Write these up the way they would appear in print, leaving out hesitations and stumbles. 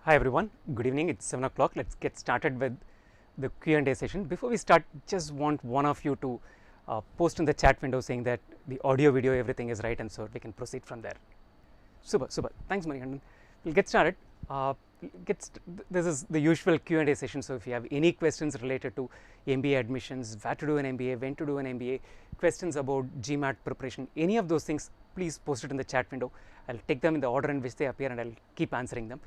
Hi everyone, good evening. It's 7 o'clock. Let's get started with the Q&A session. Before we start, just want one of you to post in the chat window saying that the audio, video, everything is right, and so we can proceed from there. Super. Thanks, Manikandan. We'll get started. This is the usual Q&A session. So if you have any questions related to MBA admissions, where to do an MBA, when to do an MBA, questions about GMAT preparation, any of those things, please post it in the chat window. I'll take them in the order in which they appear, and I'll keep answering them.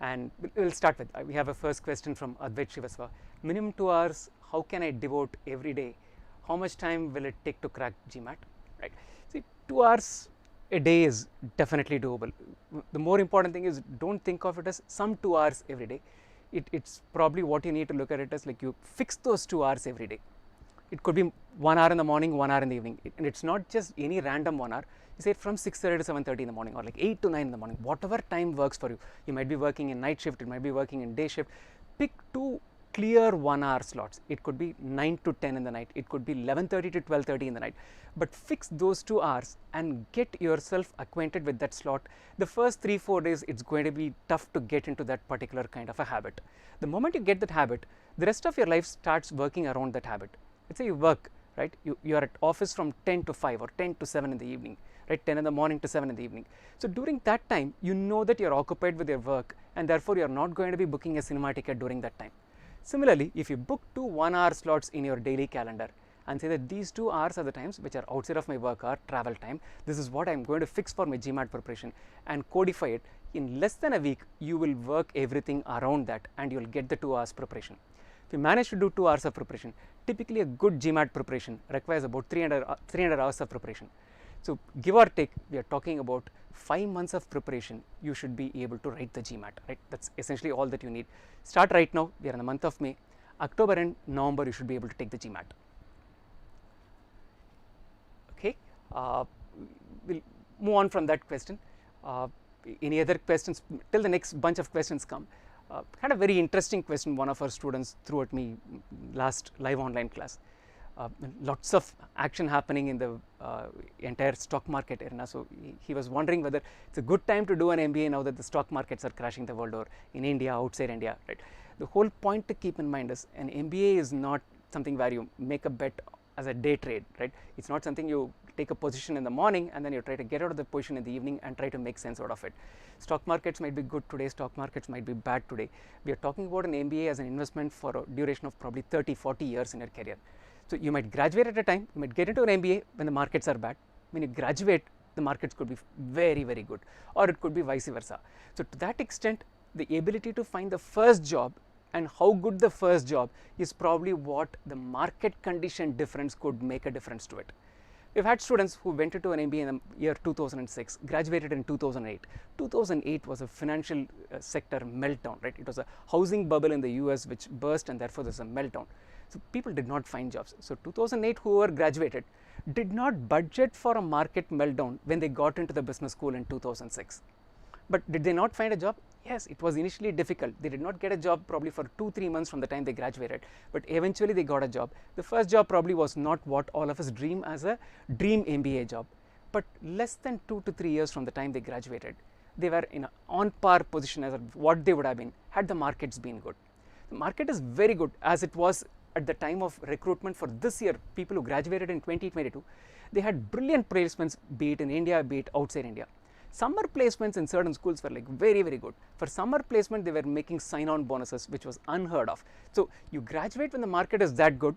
And we'll start with, we have a first question from Advait Shivasva. Minimum 2 hours, how can I devote every day? How much time will it take to crack GMAT? Right. See, 2 hours a day is definitely doable. The more important thing is, don't think of it as some 2 hours every day. It's probably what you need to look at it as, like, you fix those 2 hours every day. It could be 1 hour in the morning, 1 hour in the evening, and it's not just any random 1 hour. You say from 6:30 to 7:30 in the morning, or like 8 to 9 in the morning, whatever time works for you. You might be working in night shift, it might be working in day shift. Pick 2 clear 1 hour slots. It could be 9 to 10 in the night, it could be 11:30 to 12:30 in the night, but fix those 2 hours and get yourself acquainted with that slot. The first 3-4 days, it's going to be tough to get into that particular kind of a habit. The moment you get that habit, the rest of your life starts working around that habit. Let's say you work, right? You are at office from 10 to 5 or 10 to 7 in the evening, right? 10 in the morning to 7 in the evening. So during that time, you know that you're occupied with your work, and therefore you're not going to be booking a cinema ticket during that time. Similarly, if you book 2 1-hour slots in your daily calendar and say that these 2 hours are the times which are outside of my work hour, travel time, this is what I'm going to fix for my GMAT preparation, and codify it, in less than a week, you will work everything around that and you'll get the 2 hours preparation. If you manage to do 2 hours of preparation, typically a good GMAT preparation requires about 300 hours of preparation. So give or take, we are talking about 5 months of preparation. You should be able to write the GMAT, right? That's essentially all that you need. Start right now. We are in the month of May. October and November, you should be able to take the GMAT. Okay, we'll move on from that question. Any other questions till the next bunch of questions come? Had a very interesting question one of our students threw at me last live online class. Lots of action happening in the entire stock market arena. So he was wondering whether it's a good time to do an MBA now that the stock markets are crashing the world, or in India, outside India, right? The whole point to keep in mind is, an MBA is not something where you make a bet as a day trade, right? It's not something you take a position in the morning and then you try to get out of the position in the evening and try to make sense out of it. Stock markets might be good today, stock markets might be bad today. We are talking about an MBA as an investment for a duration of probably 30-40 years in your career. So you might graduate at a time, you might get into an MBA when the markets are bad. When you graduate, the markets could be very, very good, or it could be vice versa. So to that extent, the ability to find the first job and how good the first job is probably what the market condition difference could make a difference to it. We've had students who went into an MBA in the year 2006, graduated in 2008. 2008 was a financial sector meltdown, right? It was a housing bubble in the US which burst, and therefore there's a meltdown. So people did not find jobs. So 2008, whoever graduated did not budget for a market meltdown when they got into the business school in 2006. But did they not find a job? Yes, it was initially difficult. They did not get a job probably for 2-3 months from the time they graduated, but eventually they got a job. The first job probably was not what all of us dream as a dream MBA job, but less than 2 to 3 years from the time they graduated, they were in an on par position as what they would have been had the markets been good. The market is very good as it was at the time of recruitment for this year. People who graduated in 2022, they had brilliant placements, be it in India, be it outside India. Summer placements in certain schools were like very, very good. For summer placement, they were making sign-on bonuses, which was unheard of. So you graduate when the market is that good.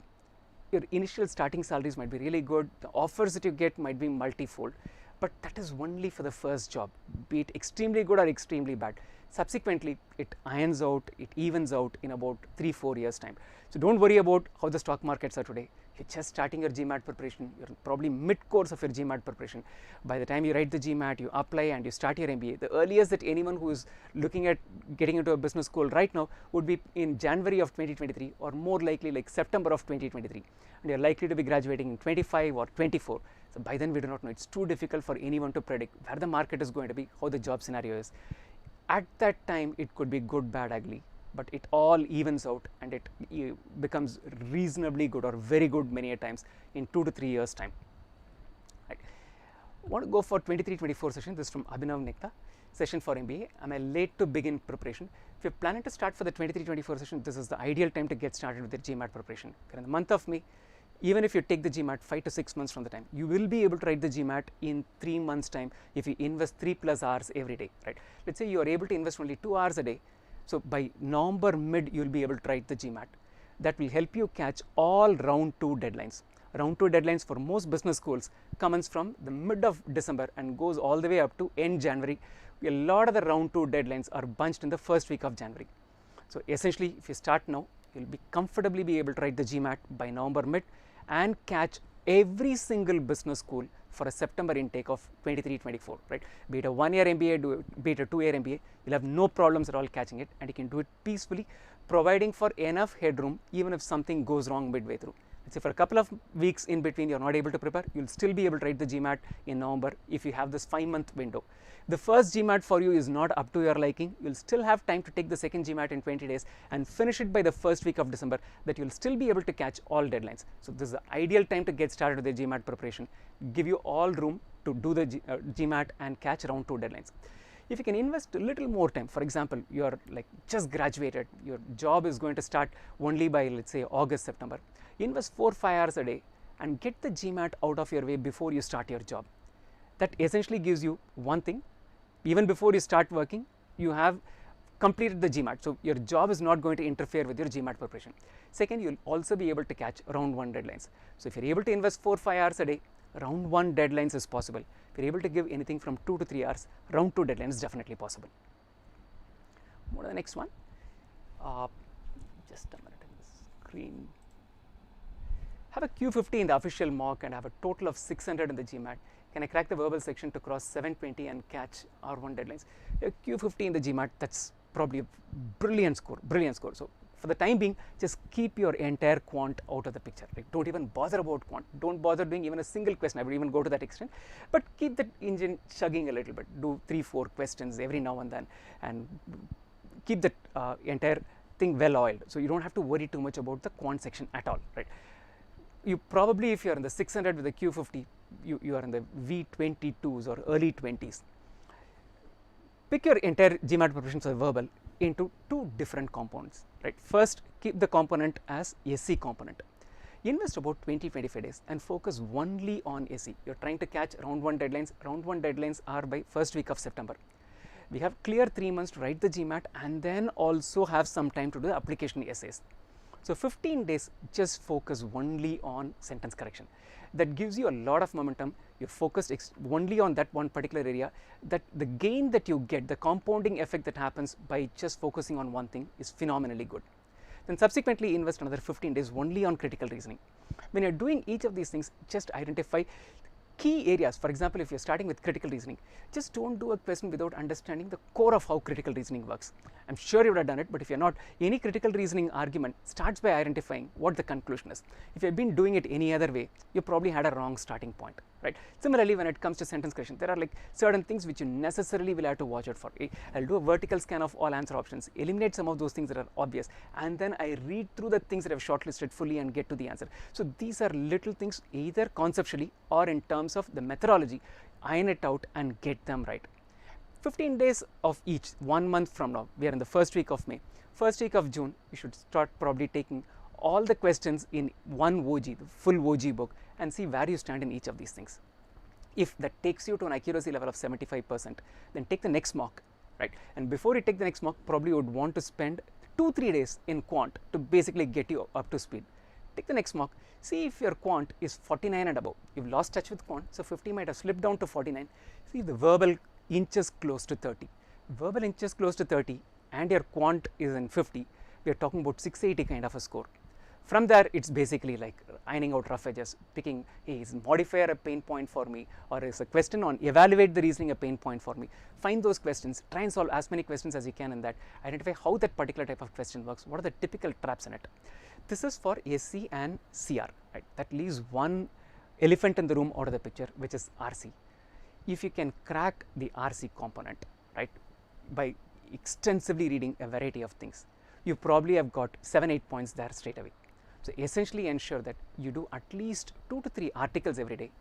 Your initial starting salaries might be really good. The offers that you get might be multifold, but that is only for the first job, be it extremely good or extremely bad. Subsequently, it irons out, it evens out in about 3-4 years time. So don't worry about how the stock markets are today. You're just starting your GMAT preparation. You're probably mid-course of your GMAT preparation. By the time you write the GMAT, you apply and you start your MBA. The earliest that anyone who is looking at getting into a business school right now would be in January of 2023, or more likely like September of 2023. And you're likely to be graduating in 25 or 24. So by then we do not know. It's too difficult for anyone to predict where the market is going to be, how the job scenario is. At that time, it could be good, bad, ugly, but it all evens out and it becomes reasonably good or very good many a times in 2 to 3 years time. Right. I want to go for 23-24 session. This is from Abhinav Nekta. session for MBA? Am I late to begin preparation? If you're planning to start for the 23-24 session, this is the ideal time to get started with the GMAT preparation. In the month of May, even if you take the GMAT 5 to 6 months from the time, you will be able to write the GMAT in 3 months time if you invest 3+ hours every day, right? Let's say you are able to invest only 2 hours a day. So by November mid, you'll be able to write the GMAT. That will help you catch all round 2 deadlines. Round 2 deadlines for most business schools comes from the mid of December and goes all the way up to end January. A lot of the round 2 deadlines are bunched in the first week of January. So essentially, if you start now, you'll be comfortably be able to write the GMAT by November mid and catch every single business school for a September intake of 23-24, right? Be it a 1-year MBA, be it a 2-year MBA, you'll have no problems at all catching it, and you can do it peacefully, providing for enough headroom even if something goes wrong midway through. Let's say for a couple of weeks in between you're not able to prepare, you'll still be able to write the GMAT in November if you have this 5-month window. The first GMAT for you is not up to your liking, you'll still have time to take the second GMAT in 20 days and finish it by the first week of December, that you'll still be able to catch all deadlines. So this is the ideal time to get started with the GMAT preparation, give you all room to do the GMAT and catch round 2 deadlines. If you can invest a little more time, for example, you're like just graduated, your job is going to start only by, let's say, August, September, invest 4-5 hours a day and get the GMAT out of your way before you start your job. That essentially gives you one thing: even before you start working, you have completed the GMAT. So your job is not going to interfere with your GMAT preparation. Second, you'll also be able to catch round 1 deadlines. So if you're able to invest 4-5 hours a day, round 1 deadlines is possible. If you're able to give anything from 2 to 3 hours, round 2 deadlines is definitely possible. Move to the next one. Just a minute in the screen. Have a Q50 in the official mock and have a total of 600 in the GMAT. Can I crack the verbal section to cross 720 and catch R1 deadlines? A Q50 in the GMAT, that's probably a brilliant score, So for the time being, just keep your entire quant out of the picture. Like, don't even bother about quant. Don't bother doing even a single question. I would even go to that extent. But keep the engine chugging a little bit. Do 3-4 questions every now and then, and keep the entire thing well oiled. So you don't have to worry too much about the quant section at all, right? You probably, if you're in the 600 with the Q50, you are in the V22s or early 20s. Pick your entire GMAT preparation for verbal into 2 different components, right? First, keep the component as SC component. Invest about 20-25 days and focus only on SC. You're trying to catch round 1 deadlines. Round 1 deadlines are by first week of September. We have clear 3 months to write the GMAT and then also have some time to do the application essays. So 15 days, just focus only on sentence correction. That gives you a lot of momentum. You're focused only on that one particular area. That the gain that you get, the compounding effect that happens by just focusing on one thing is phenomenally good. Then subsequently invest another 15 days only on critical reasoning. When you're doing each of these things, just identify key areas. For example, if you're starting with critical reasoning, just don't do a question without understanding the core of how critical reasoning works. I'm sure you would have done it, but if you're not, any critical reasoning argument starts by identifying what the conclusion is. If you've been doing it any other way, you probably had a wrong starting point, right? Similarly, when it comes to sentence correction, there are like certain things which you necessarily will have to watch out for. I'll do a vertical scan of all answer options, eliminate some of those things that are obvious, and then I read through the things that I've shortlisted fully and get to the answer. So these are little things, either conceptually or in terms of the methodology, iron it out and get them right. 15 days of each, 1 month from now, we are in the first week of May. First week of June, you should start probably taking all the questions in one OG, the full OG book, and see where you stand in each of these things. If that takes you to an accuracy level of 75%, then take the next mock, right? And before you take the next mock, probably you would want to spend 2-3 days in quant to basically get you up to speed. Take the next mock, see if your quant is 49 and above. You've lost touch with quant, so 50 might have slipped down to 49. See if the verbal inches close to 30. Verbal inches close to 30 and your quant is in 50, we are talking about 680 kind of a score. From there, it's basically like ironing out rough edges, picking, hey, is modifier a pain point for me, or is a question on evaluate the reasoning a pain point for me? Find those questions, try and solve as many questions as you can in that, identify how that particular type of question works, what are the typical traps in it. This is for SC and CR, right? That leaves one elephant in the room out of the picture, which is RC. If you can crack the RC component, right, by extensively reading a variety of things, you probably have got 7-8 points there straight away. So essentially ensure that you do at least 2 to 3 articles every day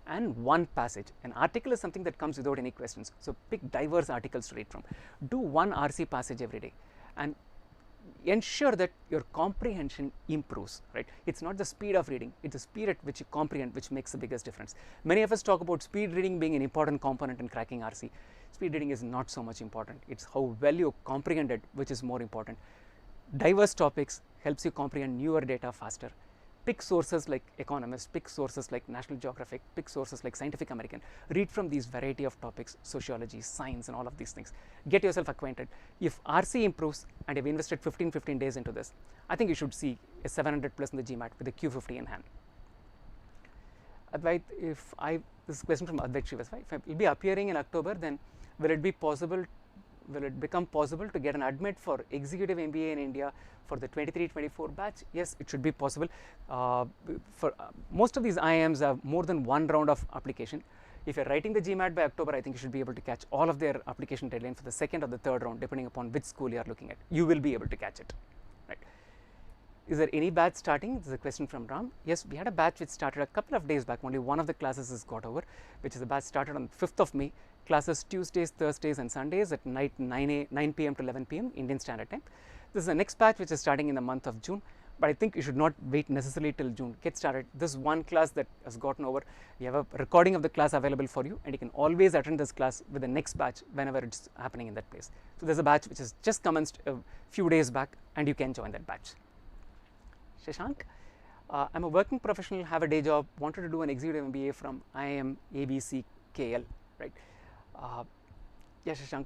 and one passage. An article is something that comes without any questions. So pick diverse articles to read from. Do one RC passage every day and ensure that your comprehension improves, right? It's not the speed of reading, it's the speed at which you comprehend which makes the biggest difference. Many of us talk about speed reading being an important component in cracking RC. Speed reading is not so much important. It's how well you comprehend it which is more important. Diverse topics helps you comprehend newer data faster. Pick sources like Economist, pick sources like National Geographic, pick sources like Scientific American. Read from these variety of topics, sociology, science and all of these things. Get yourself acquainted. If RC improves and you've invested 15 days into this, I think you should see a 700 plus in the GMAT with a Q50 in hand. Advait, this is a question from Advait Srivastava. If I will be appearing in October, then will it become possible to get an admit for executive MBA in India for the 23-24 batch? Yes, it should be possible. For most of these IIMs have more than one round of application. If you are writing the GMAT by October, I think you should be able to catch all of their application deadline for the second or the third round, depending upon which school you are looking at. You will be able to catch it. Right? Is there any batch starting? This is a question from Ram. Yes, we had a batch which started a couple of days back. Only one of the classes has got over, which is a batch started on 5th of May. Classes Tuesdays, Thursdays and Sundays at night 9 p.m. to 11 p.m. Indian Standard Time. This is the next batch which is starting in the month of June, but I think you should not wait necessarily till June. Get started. This one class that has gotten over, you have a recording of the class available for you and you can always attend this class with the next batch whenever it's happening in that place. So there's a batch which has just commenced a few days back and you can join that batch. Shashank, I'm a working professional, have a day job, wanted to do an executive MBA from IIM ABC KL, right? Yes, Shashank,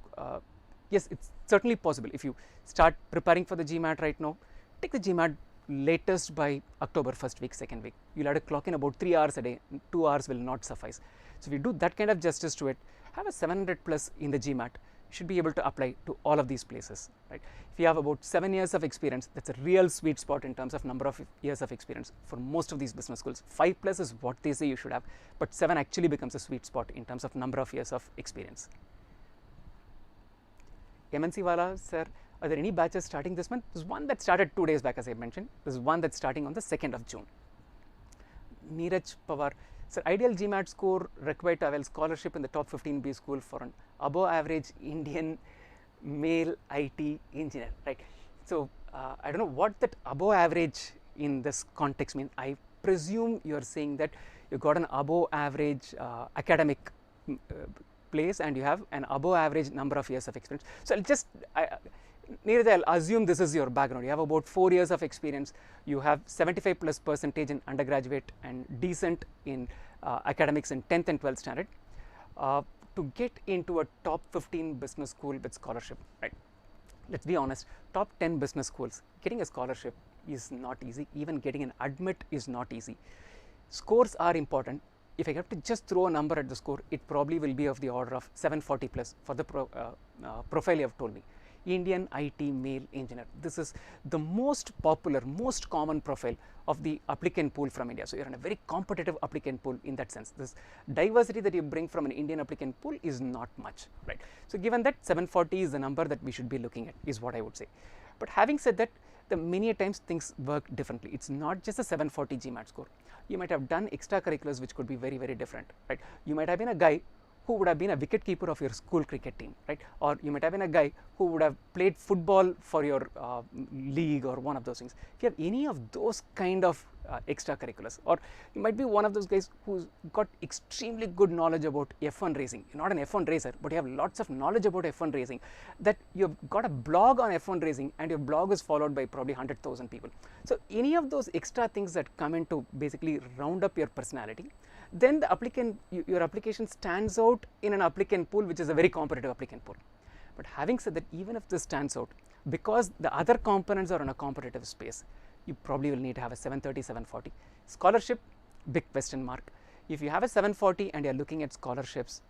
yes, it's certainly possible. If you start preparing for the GMAT right now, take the GMAT latest by October 1st week, 2nd week. You'll have to clock in about 3 hours a day, 2 hours will not suffice. So if you do that kind of justice to it, have a 700 plus in the GMAT, you should be able to apply to all of these places, right? If you have about 7 years of experience, that's a real sweet spot in terms of number of years of experience for most of these business schools. 5 plus is what they say you should have, but 7 actually becomes a sweet spot in terms of number of years of experience. MNC Wala, sir, are there any batches starting this month? There's one that started 2 days back, as I mentioned. There's one that's starting on the 2nd of June. Neeraj Pawar, sir, ideal GMAT score required to avail scholarship in the top 15B school for an above average Indian male IT engineer, right? So I don't know what that above average in this context means. I presume you're saying that you got an above average academic place and you have an above average number of years of experience. So Neeraj, I'll assume this is your background. You have about 4 years of experience. You have 75 plus percentage in undergraduate and decent in academics in 10th and 12th standard. To get into a top 15 business school with scholarship, right? Let's be honest, top 10 business schools, getting a scholarship is not easy. Even getting an admit is not easy. Scores are important. If I have to just throw a number at the score, it probably will be of the order of 740 plus for the profile you have told me. Indian IT male engineer. This is the most popular, most common profile of the applicant pool from India. So you're in a very competitive applicant pool in that sense. This diversity that you bring from an Indian applicant pool is not much, right? So given that, 740 is the number that we should be looking at, is what I would say. But having said that, many times things work differently. It's not just a 740 GMAT score. You might have done extracurriculars which could be very, very different, right? You might have been a guy who would have been a wicket keeper of your school cricket team, right? Or you might have been a guy who would have played football for your league or one of those things. If you have any of those kind of extracurriculars, or you might be one of those guys who's got extremely good knowledge about F1 racing. You're not an F1 racer, but you have lots of knowledge about F1 racing, that you've got a blog on F1 racing and your blog is followed by probably 100,000 people. So any of those extra things that come in to basically round up your personality, then the applicant, your application stands out in an applicant pool which is a very competitive applicant pool. But having said that, even if this stands out, because the other components are in a competitive space, you probably will need to have a 730, 740. Scholarship, big question mark. If you have a 740 and you are looking at scholarships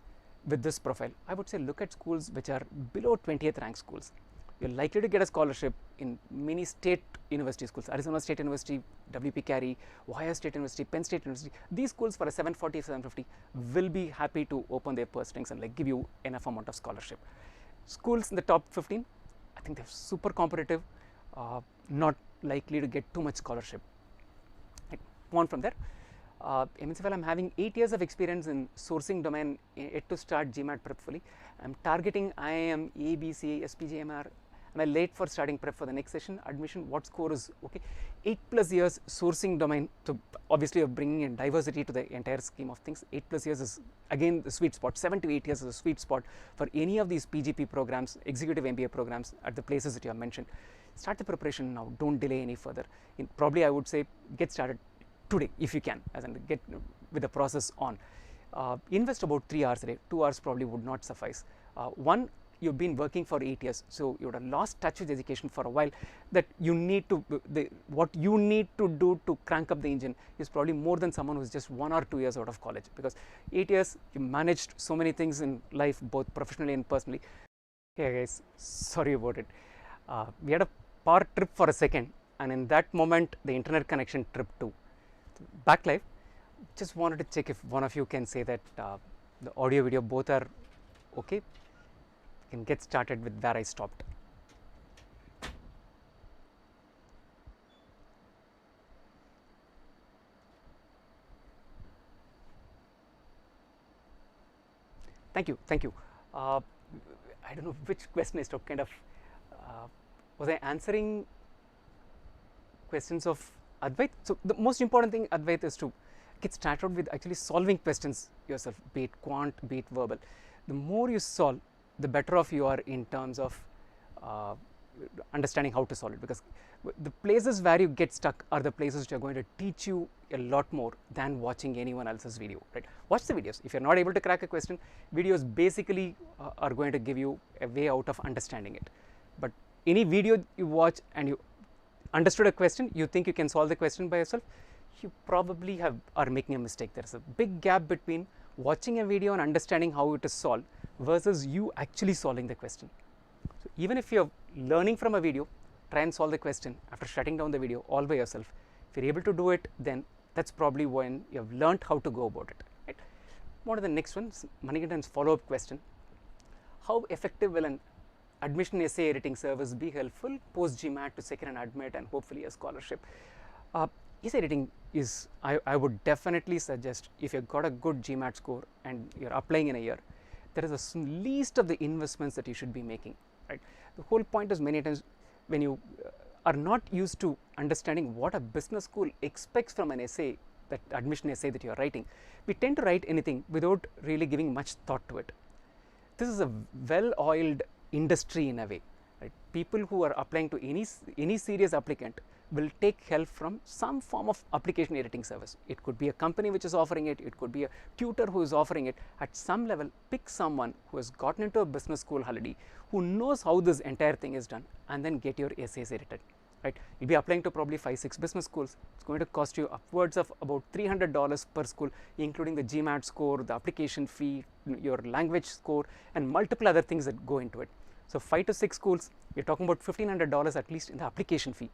with this profile, I would say look at schools which are below 20th rank schools. You're likely to get a scholarship in many state university schools, Arizona State University, WP Carey, Ohio State University, Penn State University. These schools for a 740, 750 will be happy to open their purse strings and like give you enough amount of scholarship. Schools in the top 15, I think they're super competitive, not likely to get too much scholarship. Right. On from there, MNC file, I'm having 8 years of experience in sourcing domain, yet to start GMAT prep fully. I'm targeting IIM, ABC, SPGMR. Am I late for starting prep for the next session? Admission, what score is okay? 8+ years sourcing domain. So obviously you're bringing in diversity to the entire scheme of things. 8+ years is again the sweet spot. 7 to 8 years is a sweet spot for any of these PGP programs, executive MBA programs at the places that you have mentioned. Start the preparation now. Don't delay any further. Probably I would say get started today if you can, as in get with the process on. Invest about 3 hours a day. 2 hours probably would not suffice. One, you've been working for 8 years, so you would have lost touch with education for a while. That you need to, what you need to do to crank up the engine is probably more than someone who's just 1 or 2 years out of college, because 8 years you managed so many things in life, both professionally and personally. Hey guys, sorry about it. We had a power trip for a second, and in that moment the internet connection tripped too. Back live. Just wanted to check if one of you can say that the audio video both are okay. Can get started with where I stopped. Thank you, thank you. I don't know which question I stopped. Kind of was I answering questions of Advait? So the most important thing, Advait, is to get started with actually solving questions yourself, be it quant, be it verbal. The more you solve, the better off you are in terms of understanding how to solve it, because the places where you get stuck are the places which are going to teach you a lot more than watching anyone else's video, right? Watch the videos. If you're not able to crack a question, videos basically are going to give you a way out of understanding it. But any video you watch and you understood a question, you think you can solve the question by yourself, you probably are making a mistake. There is a big gap between watching a video and understanding how it is solved versus you actually solving the question. So even if you're learning from a video, try and solve the question after shutting down the video all by yourself. If you're able to do it, then that's probably when you have learned how to go about it, right? What are the next ones? Manikandan's follow-up question. How effective will an admission essay editing service be helpful post GMAT to secure an admit and hopefully a scholarship? Essay editing is, I would definitely suggest, if you've got a good GMAT score and you're applying in a year, there is a least of the investments that you should be making, right? The whole point is, many times when you are not used to understanding what a business school expects from an essay, that admission essay that you are writing, we tend to write anything without really giving much thought to it. This is a well-oiled industry in a way, right? People who are applying to any serious applicant will take help from some form of application editing service. It could be a company which is offering it, it could be a tutor who is offering it. At some level, pick someone who has gotten into a business school already, who knows how this entire thing is done, and then get your essays edited, right? You'll be applying to probably 5-6 business schools. It's going to cost you upwards of about $300 per school, including the GMAT score, the application fee, your language score, and multiple other things that go into it. So 5 to 6 schools, you're talking about $1,500 at least in the application fee.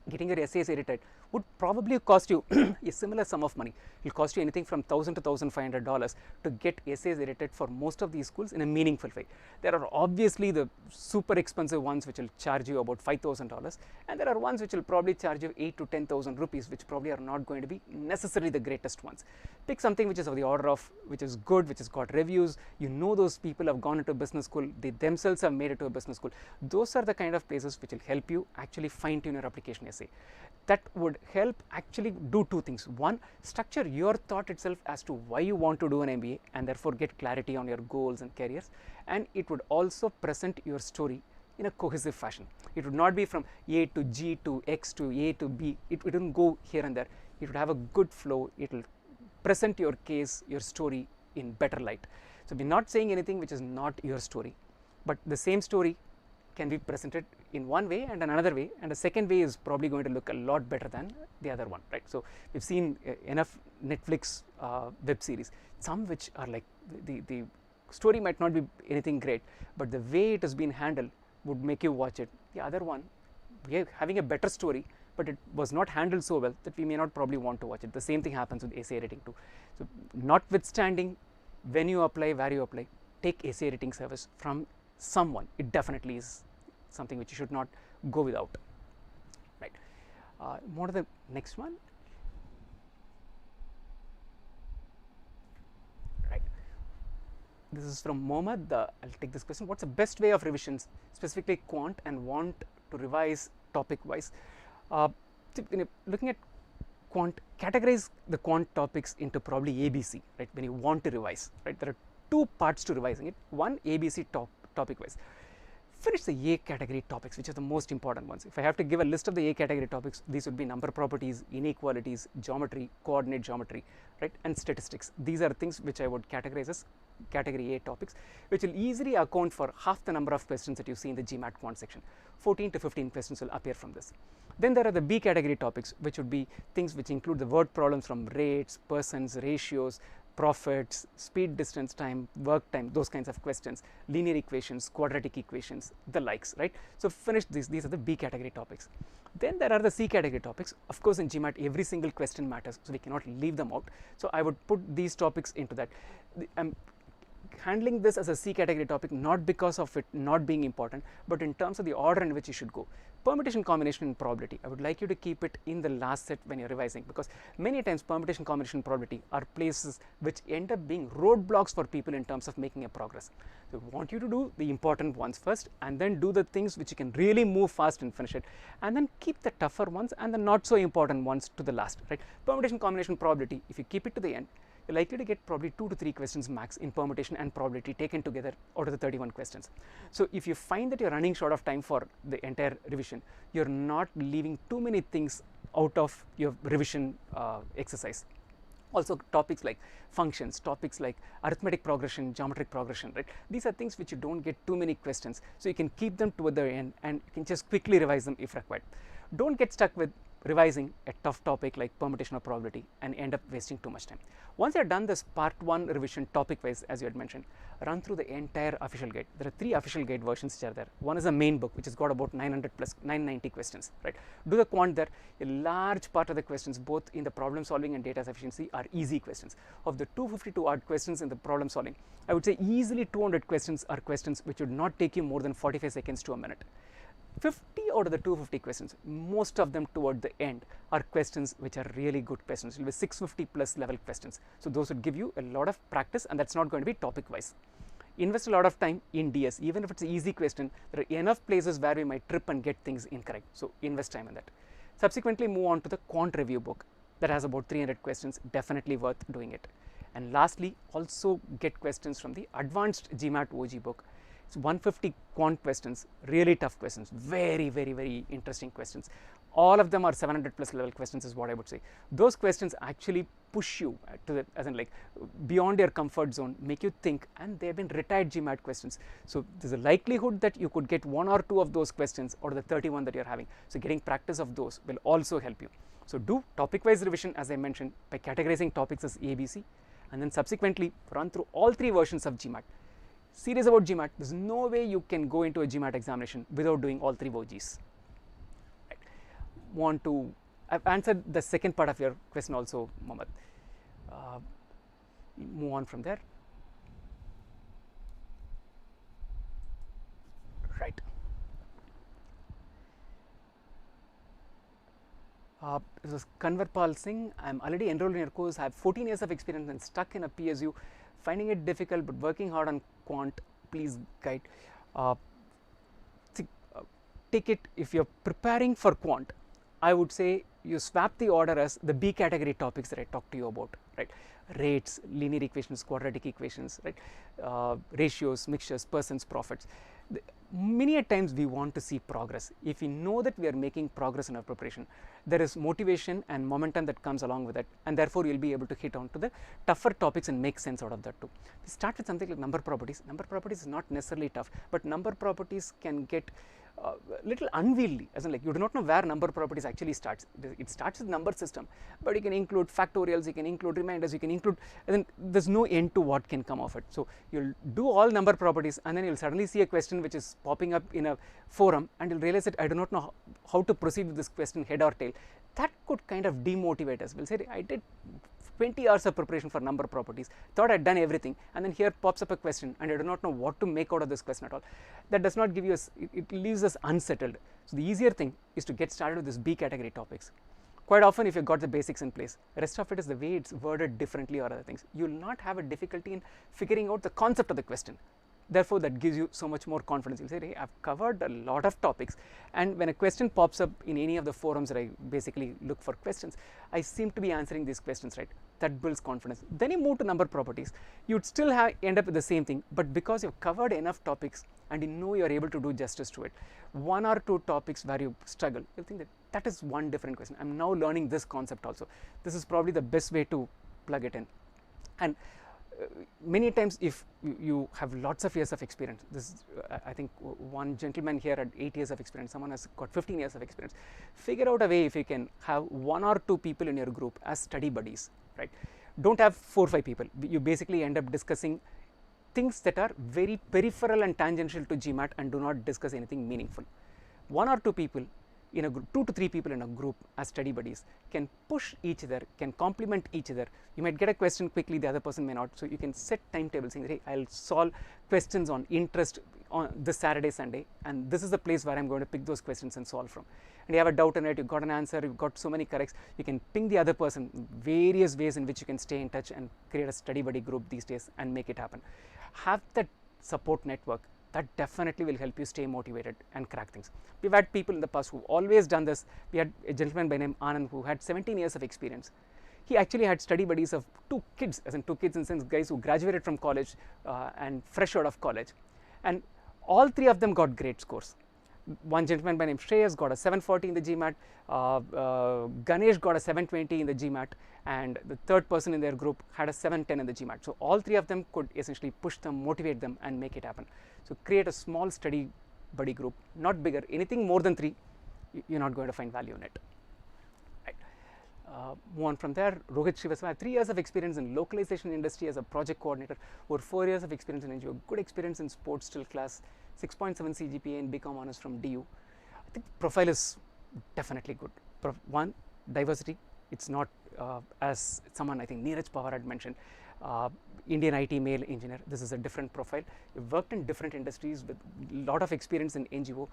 Getting your essays edited would probably cost you a similar sum of money. It will cost you anything from $1,000 to $1,500 to get essays edited for most of these schools in a meaningful way. There are obviously the super expensive ones which will charge you about $5,000, and there are ones which will probably charge you 8 to 10,000 rupees, which probably are not going to be necessarily the greatest ones. Pick something which is of the order of, which is good, which has got reviews. You know those people have gone into a business school, they themselves have made it to a business school. Those are the kind of places which will help you actually fine tune your application essay. That would help actually do 2 things. One, structure your thought itself as to why you want to do an MBA and therefore get clarity on your goals and careers, and it would also present your story in a cohesive fashion. It would not be from A to G to X to A to B. It wouldn't go here and there. It would have a good flow. It will present your case, your story in better light. So we're not saying anything which is not your story, but the same story can be presented in one way and another way, and the second way is probably going to look a lot better than the other one, right? So we've seen enough Netflix web series, some which are like the story might not be anything great, but the way it has been handled would make you watch it. The other one, we are having a better story, but it was not handled so well that we may not probably want to watch it. The same thing happens with essay editing too. So notwithstanding when you apply, where you apply, take essay editing service from someone. It definitely is something which you should not go without, right? What are the next one? This is from Mohammed. I'll take this question. What's the best way of revisions, specifically quant and want to revise topic wise? Looking at quant, categorize the quant topics into probably ABC, right? When you want to revise, right? There are two parts to revising it. One, ABC topic wise. Finish the A category topics, which are the most important ones. If I have to give a list of the A category topics, these would be number properties, inequalities, geometry, coordinate geometry, right, and statistics. These are things which I would categorize as category A topics, which will easily account for half the number of questions that you see in the GMAT quant section. 14 to 15 questions will appear from this. Then there are the B category topics, which would be things which include the word problems from rates, persons, ratios, profits, speed, distance, time, work time, those kinds of questions, linear equations, quadratic equations, the likes, right? So finish these are the B category topics. Then there are the C category topics. Of course, in GMAT, every single question matters, so we cannot leave them out. So I would put these topics into that. I'm handling this as a C category topic not because of it not being important, but in terms of the order in which you should go. Permutation, combination, and probability, I would like you to keep it in the last set when you're revising, because many times permutation, combination, probability are places which end up being roadblocks for people in terms of making a progress. So I want you to do the important ones first, and then do the things which you can really move fast and finish it, and then keep the tougher ones and the not so important ones to the last, right? Permutation, combination, probability, if you keep it to the end, you're likely to get probably 2 to 3 questions max in permutation and probability taken together out of the 31 questions. So if you find that you're running short of time for the entire revision, you're not leaving too many things out of your revision exercise. Also topics like functions, topics like arithmetic progression, geometric progression, right? These are things which you don't get too many questions, so you can keep them toward the end and you can just quickly revise them if required. Don't get stuck with revising a tough topic like permutation or probability and end up wasting too much time. Once you are done this part 1 revision topic wise, as you had mentioned, run through the entire official guide. There are 3 official guide versions which are there. One is a main book which has got about 900 plus 990 questions, right? Do the quant there. A large part of the questions both in the problem solving and data sufficiency are easy questions. Of the 252 odd questions in the problem solving, I would say easily 200 questions are questions which would not take you more than 45 seconds to a minute. 50 out of the 250 questions, most of them toward the end, are questions which are really good questions. It will be 650 plus level questions. So those would give you a lot of practice, and that's not going to be topic wise. Invest a lot of time in DS. Even if it's an easy question, there are enough places where we might trip and get things incorrect. So invest time in that. Subsequently move on to the quant review book that has about 300 questions, definitely worth doing it. And lastly, also get questions from the advanced GMAT OG book. It's 150 quant questions, really tough questions, very, very, very interesting questions. All of them are 700 plus level questions is what I would say. Those questions actually push you to the, as in like beyond your comfort zone, make you think, and they have been retired GMAT questions. So there's a likelihood that you could get 1 or 2 of those questions out of the 31 that you're having. So getting practice of those will also help you. So do topic wise revision, as I mentioned, by categorizing topics as ABC, and then subsequently run through all 3 versions of GMAT. Serious about GMAT, there's no way you can go into a GMAT examination without doing all 3 OGs. Right. I've answered the second part of your question also, Mohammed. Move on from there. Right. This is Kanwarpal Singh. I'm already enrolled in your course. I have 14 years of experience and stuck in a PSU. Finding it difficult but working hard on quant. Please guide. Take it, if you're preparing for quant, I would say you swap the order as the B category topics that I talked to you about, right? Rates, linear equations, quadratic equations, right? Ratios, mixtures, persons, profits. Many a times we want to see progress. If we know that we are making progress in our preparation, there is motivation and momentum that comes along with it, and therefore you'll be able to hit on to the tougher topics and make sense out of that too. We start with something like number properties. Number properties is not necessarily tough, but number properties can get little unwieldy, as in like you do not know where number properties actually starts. It starts with number system, but you can include factorials, you can include reminders, you can include, and then there's no end to what can come of it. So you'll do all number properties, and then you'll suddenly see a question which is popping up in a forum, and you'll realize that I do not know how to proceed with this question, head or tail. That could kind of demotivate us. We'll say, I did 20 hours of preparation for number properties, thought I'd done everything, and then here pops up a question and I do not know what to make out of this question at all. That does not give you it leaves us unsettled. So the easier thing is to get started with this B category topics. quite often if you got the basics in place, the rest of it is the way it's worded differently or other things. You will not have a difficulty in figuring out the concept of the question. Therefore, that gives you so much more confidence. You'll say, hey, I've covered a lot of topics, and when a question pops up in any of the forums that I basically look for questions, I seem to be answering these questions right. That builds confidence. Then you move to number properties. You'd still end up with the same thing, but because you've covered enough topics and you know you're able to do justice to it, one or two topics where you struggle, you'll think that that is one different question. I'm now learning this concept also. This is probably the best way to plug it in. And many times if you have lots of years of experience, this is, I think one gentleman here had 8 years of experience, someone has got 15 years of experience. Figure out a way if you can have 1 or 2 people in your group as study buddies, right? Don't have 4 or 5 people. You basically end up discussing things that are very peripheral and tangential to GMAT and do not discuss anything meaningful. 1 or 2 people in a group, 2 to 3 people in a group as study buddies can push each other, can complement each other. You might get a question quickly, the other person may not. So you can set timetables saying, hey, I'll solve questions on interest on this Saturday, Sunday, and this is the place where I'm going to pick those questions and solve from. And you have a doubt in it, you've got an answer, you've got so many corrects, you can ping the other person, various ways in which you can stay in touch and create a study buddy group these days and make it happen. Have that support network. That definitely will help you stay motivated and crack things. We've had people in the past who've always done this. We had a gentleman by name Anand who had 17 years of experience. He actually had study buddies of 2 kids, as in 2 kids in the sense guys who graduated from college and fresh out of college. And all 3 of them got great scores. One gentleman by name Shreyas got a 740 in the GMAT, Ganesh got a 720 in the GMAT, and the third person in their group had a 710 in the GMAT. So all 3 of them could essentially push them, motivate them and make it happen. So create a small study buddy group, not bigger. Anything more than 3, you're not going to find value in it. Right. Move on from there. Rohit Srivastava, 3 years of experience in localization industry as a project coordinator, over 4 years of experience in NGO, good experience in sports still class, 6.7 CGPA in BCom honors from DU. I think profile is definitely good. One, diversity. It's not as someone I think Neeraj Pawar had mentioned, Indian IT male engineer. This is a different profile. You've worked in different industries with a lot of experience in NGO.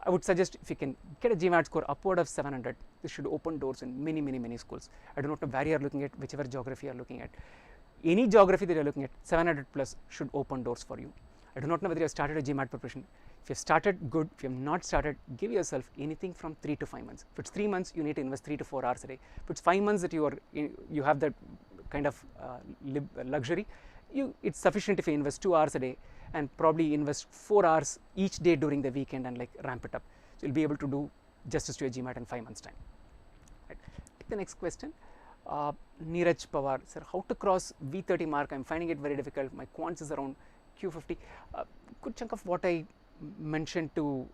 I would suggest if you can get a GMAT score upward of 700, this should open doors in many schools. I do not know where you are looking at, whichever geography you are looking at. Any geography that you are looking at, 700 plus should open doors for you. I do not know whether you have started a GMAT preparation. If you have started, good. If you have not started, give yourself anything from 3 to 5 months. If it's 3 months, you need to invest 3 to 4 hours a day. If it's 5 months that you have that kind of luxury, it's sufficient if you invest 2 hours a day and probably invest 4 hours each day during the weekend and like ramp it up. So you'll be able to do justice to your GMAT in 5 months' time. Right. Take the next question. Neeraj Pawar, sir, how to cross V30 mark? I'm finding it very difficult. My quants is around Q50. Good chunk of what I mentioned to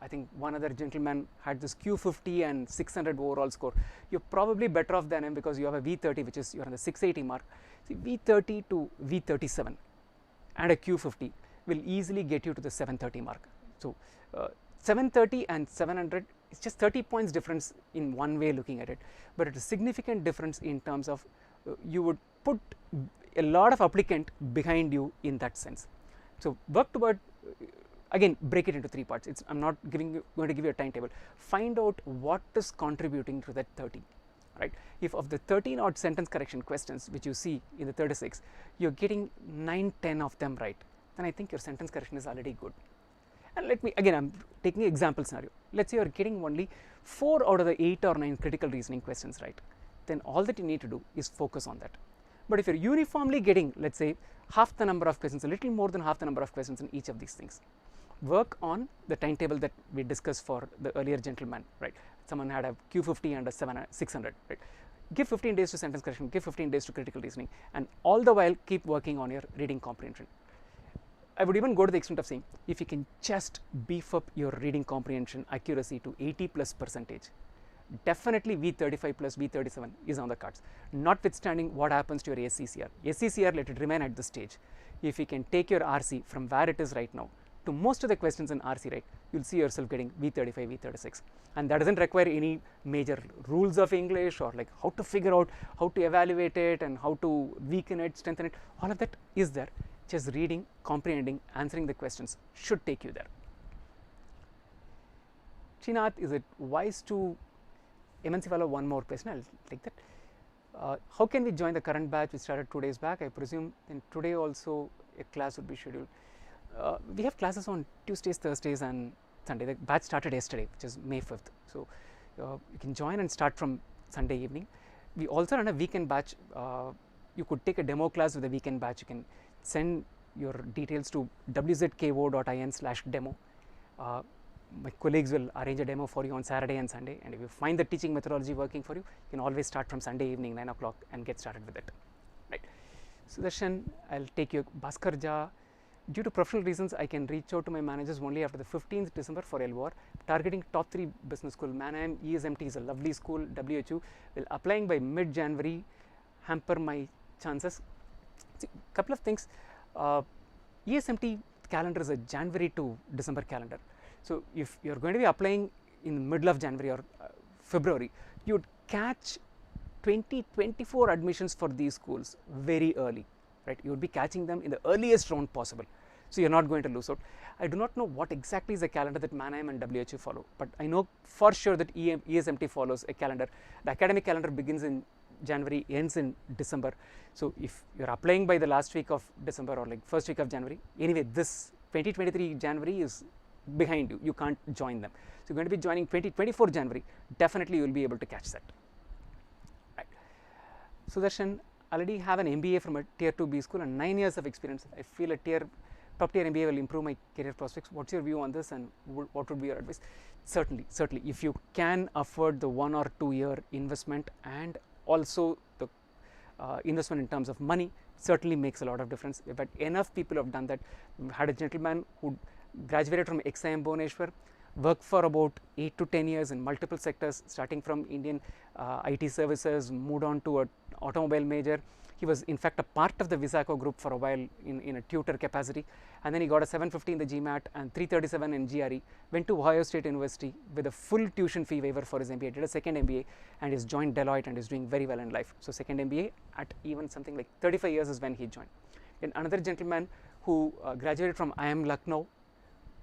I think one other gentleman had this Q50 and 600 overall score. You're probably better off than him because you have a V30 which is you're on the 680 mark. See, V30 to V37 and a Q50 will easily get you to the 730 mark. So 730 and 700 is just 30 points difference in one way looking at it, but it's a significant difference in terms of you would put a lot of applicant behind you in that sense. So work toward, again break it into 3 parts. I'm not going to give you a timetable. Find out what is contributing to that 30, right? If of the 13 odd sentence correction questions which you see in the 36, you're getting 9-10 of them right, then I think your sentence correction is already good. And let me, again, I'm taking an example scenario. Let's say you're getting only 4 out of the 8 or 9 critical reasoning questions right, then all that you need to do is focus on that. But if you're uniformly getting, let's say, half the number of questions, a little more than half the number of questions in each of these things, work on the timetable that we discussed for the earlier gentleman, right? Someone had a Q50 and a 600, right? Give 15 days to sentence correction, give 15 days to critical reasoning, and all the while keep working on your reading comprehension. I would even go to the extent of saying, if you can just beef up your reading comprehension accuracy to 80+%, definitely V35 plus V37 is on the cards, notwithstanding what happens to your SCCR. SCCR, let it remain at this stage. If you can take your RC from where it is right now to most of the questions in RC, right, you'll see yourself getting V35, V36. And that doesn't require any major rules of English or like how to figure out how to evaluate it and how to weaken it, strengthen it. All of that is there. Just reading, comprehending, answering the questions should take you there. Srinath, is it wise to MNC follow one more question, I'll take that. How can we join the current batch which started 2 days back? I presume then today also a class would be scheduled. We have classes on Tuesdays, Thursdays and Sunday. The batch started yesterday, which is May 5th. So you can join and start from Sunday evening. We also run a weekend batch. You could take a demo class with a weekend batch. You can send your details to wzko.in/demo. My colleagues will arrange a demo for you on Saturday and Sunday, and if you find the teaching methodology working for you, you can always start from Sunday evening 9 o'clock and get started with it. Right. Sudarshan, I'll take you. Bhaskar Jha, due to professional reasons, I can reach out to my managers only after the 15th December for LOR. Targeting top 3 business school. Manheim ESMT is a lovely school. WHU will applying by mid-January hamper my chances. See, couple of things. ESMT calendar is a January to December calendar. So if you are going to be applying in the middle of January or February, you would catch 2024 admissions for these schools very early, right? You would be catching them in the earliest round possible. So you are not going to lose out. I do not know what exactly is the calendar that Manheim and WHU follow, but I know for sure that ESMT follows a calendar. The academic calendar begins in January, ends in December. So if you are applying by the last week of December or like first week of January, anyway, this 2023 January is behind you, you can't join them. So you're going to be joining 2024 January, definitely you will be able to catch that. Right. Sudarshan, already have an MBA from a tier 2B school and 9 years of experience. I feel a top tier MBA will improve my career prospects. What's your view on this and what would be your advice? Certainly, if you can afford the 1 or 2 year investment and also the investment in terms of money, certainly makes a lot of difference. But enough people have done that. Had a gentleman who graduated from XIM Bhubaneswar, worked for about 8 to 10 years in multiple sectors, starting from Indian IT services, moved on to an automobile major. He was in fact a part of the Wizako group for a while in a tutor capacity, and then he got a 750 in the GMAT and 337 in GRE, went to Ohio State University with a full tuition fee waiver for his MBA, did a second MBA and has joined Deloitte and is doing very well in life. So second MBA at even something like 35 years is when he joined. Then another gentleman who graduated from IIM Lucknow,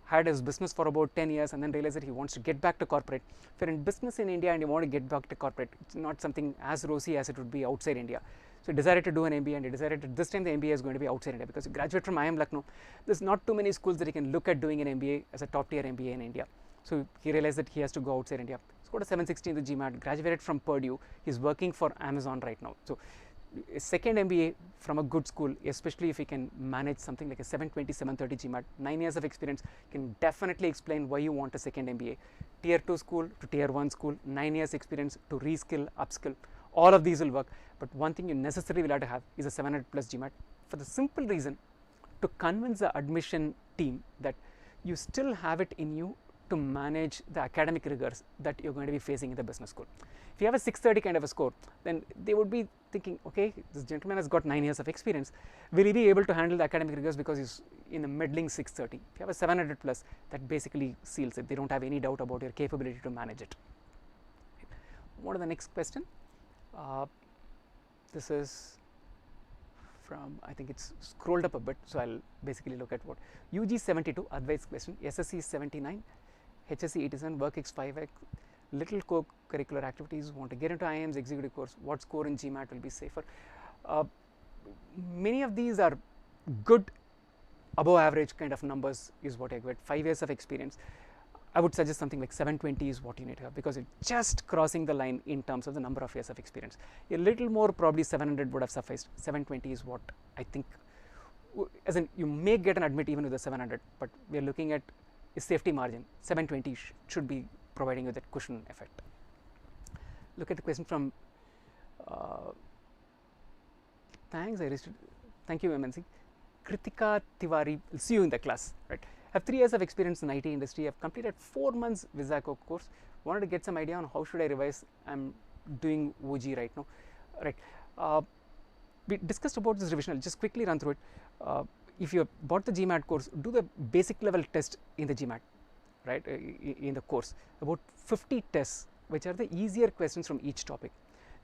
had his business for about 10 years and then realized that he wants to get back to corporate. If you're in business in India and you want to get back to corporate, it's not something as rosy as it would be outside India. So he decided to do an MBA and he decided that this time the MBA is going to be outside India because you graduate from IIM Lucknow. There's not too many schools that he can look at doing an MBA as a top tier MBA in India. So he realized that he has to go outside India. He's got a 760 in the GMAT, graduated from Purdue. He's working for Amazon right now. So a second MBA from a good school, especially if you can manage something like a 720, 730 GMAT, 9 years of experience, can definitely explain why you want a second MBA. Tier 2 school to tier 1 school, 9 years experience to reskill, upskill, all of these will work. But one thing you necessarily will have to have is a 700 plus GMAT for the simple reason to convince the admission team that you still have it in you to manage the academic rigors that you're going to be facing in the business school. If you have a 630 kind of a score, then they would be thinking, okay, this gentleman has got 9 years of experience. Will he be able to handle the academic rigors because he's in a middling 630? If you have a 700 plus, that basically seals it. They don't have any doubt about your capability to manage it. What is the next question? This is from, I think it's scrolled up a bit, so I'll basically look at what. UG 72, advice question, SSC 79, HSC 87, WorkX 5X, little co-curricular activities, want to get into IIM's executive course, what score in GMAT will be safer? Many of these are good above average kind of numbers is what I get, 5 years of experience. I would suggest something like 720 is what you need to have because it's just crossing the line in terms of the number of years of experience. A little more, probably 700 would have sufficed. 720 is what I think, as in you may get an admit even with the 700, but we are looking at a safety margin. 720 should be providing you that cushion effect. Look at the question from, thanks, thank you MNC. Kritika Tiwari, will see you in the class, right? I have 3 years of experience in IT industry. I have completed 4 months Wizako course. Wanted to get some idea on how should I revise. I'm doing OG right now, right? We discussed about this revision. I'll just quickly run through it. If you bought the GMAT course, do the basic level test in the GMAT, right? In the course, about 50 tests, which are the easier questions from each topic.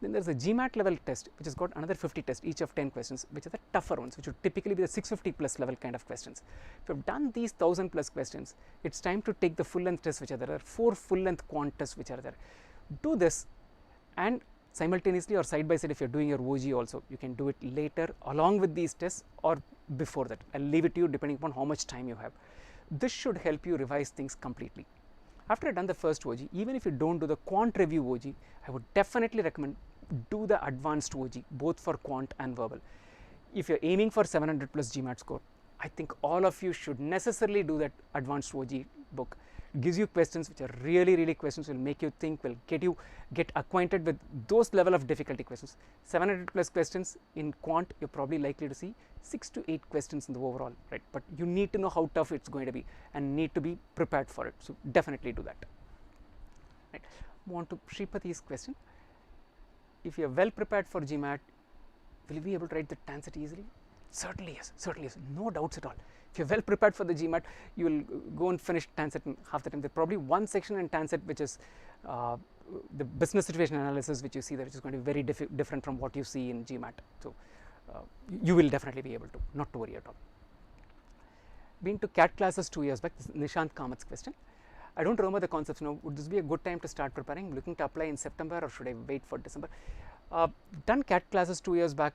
Then there is a GMAT level test, which has got another 50 tests, each of 10 questions, which are the tougher ones, which would typically be the 650 plus level kind of questions. If you have done these 1000 plus questions, it's time to take the full length tests, which are there. There are 4 full length quant tests, which are there. Do this and simultaneously or side by side, if you're doing your OG also, you can do it later along with these tests or before that. I'll leave it to you depending upon how much time you have. This should help you revise things completely. After I've done the first OG, even if you don't do the quant review OG, I would definitely recommend do the advanced OG, both for quant and verbal. If you're aiming for 700 plus GMAT score, I think all of you should necessarily do that advanced OG book. It gives you questions which are really questions, will make you think, will get acquainted with those level of difficulty questions. 700 plus questions in quant, you're probably likely to see 6 to 8 questions in the overall, right? But you need to know how tough it's going to be and need to be prepared for it. So definitely do that. Right. Move on to Shripati's question. If you are well prepared for GMAT, will you be able to write the Tanset easily? Certainly yes, no doubts at all. If you're well prepared for the GMAT, you will go and finish Tanset in half the time. There's probably one section in Tanset which is the business situation analysis, which you see there, which is going to be very different from what you see in GMAT. So you will definitely be able to, not to worry at all. Been to CAT classes 2 years back. This is Nishant Kamat's question. I don't remember the concepts now. Would this be a good time to start preparing? Looking to apply in September, or should I wait for December? Done CAT classes 2 years back.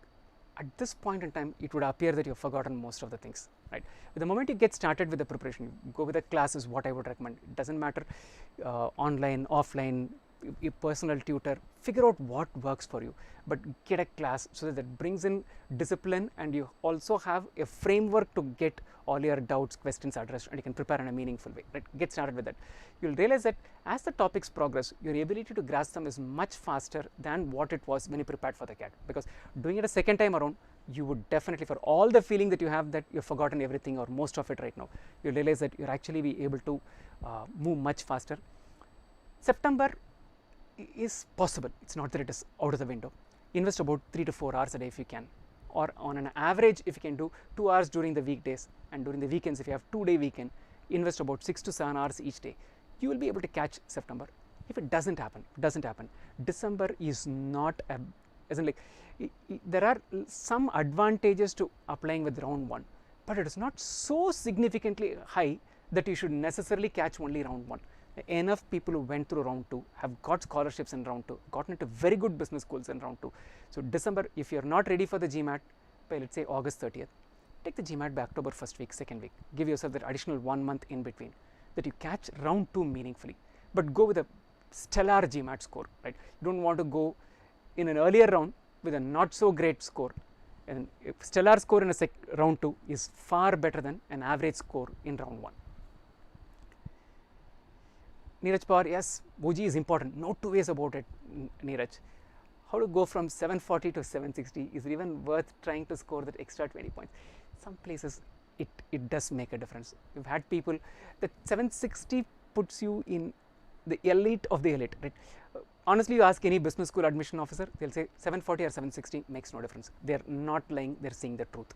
At this point in time, it would appear that you've forgotten most of the things, right? But the moment you get started with the preparation, you go with the class is what I would recommend. It doesn't matter online, offline, a personal tutor, figure out what works for you, but get a class so that that brings in discipline, and you also have a framework to get all your doubts, questions addressed, and you can prepare in a meaningful way, right? Get started with that. You'll realize that as the topics progress, your ability to grasp them is much faster than what it was when you prepared for the CAT, because doing it a second time around, you would definitely, for all the feeling that you have that you've forgotten everything or most of it right now, you'll realize that you'll actually be able to move much faster. September is possible. It's not that it is out of the window. Invest about 3 to 4 hours a day if you can, or on an average, if you can do 2 hours during the weekdays, and during the weekends, if you have 2-day weekend, invest about 6 to 7 hours each day. You will be able to catch September. If it doesn't happen, December is not a, as in like, there are some advantages to applying with round 1, but it is not so significantly high that you should necessarily catch only round 1. Enough people who went through round 2 have got scholarships in round 2, gotten into very good business schools in round 2. So December, if you're not ready for the GMAT by, let's say, August 30th, take the GMAT by October 1st week, 2nd week. Give yourself that additional 1 month in between, that you catch round 2 meaningfully, but go with a stellar GMAT score, right? You don't want to go in an earlier round with a not so great score. And a stellar score in a round 2 is far better than an average score in round 1. Neeraj Pawar, yes, OG is important, no two ways about it, Neeraj. How to go from 740 to 760, is it even worth trying to score that extra 20 points? Some places it does make a difference. We've had people, that 760 puts you in the elite of the elite, right? Honestly, you ask any business school admission officer, they'll say 740 or 760 makes no difference. They're not lying, they're saying the truth.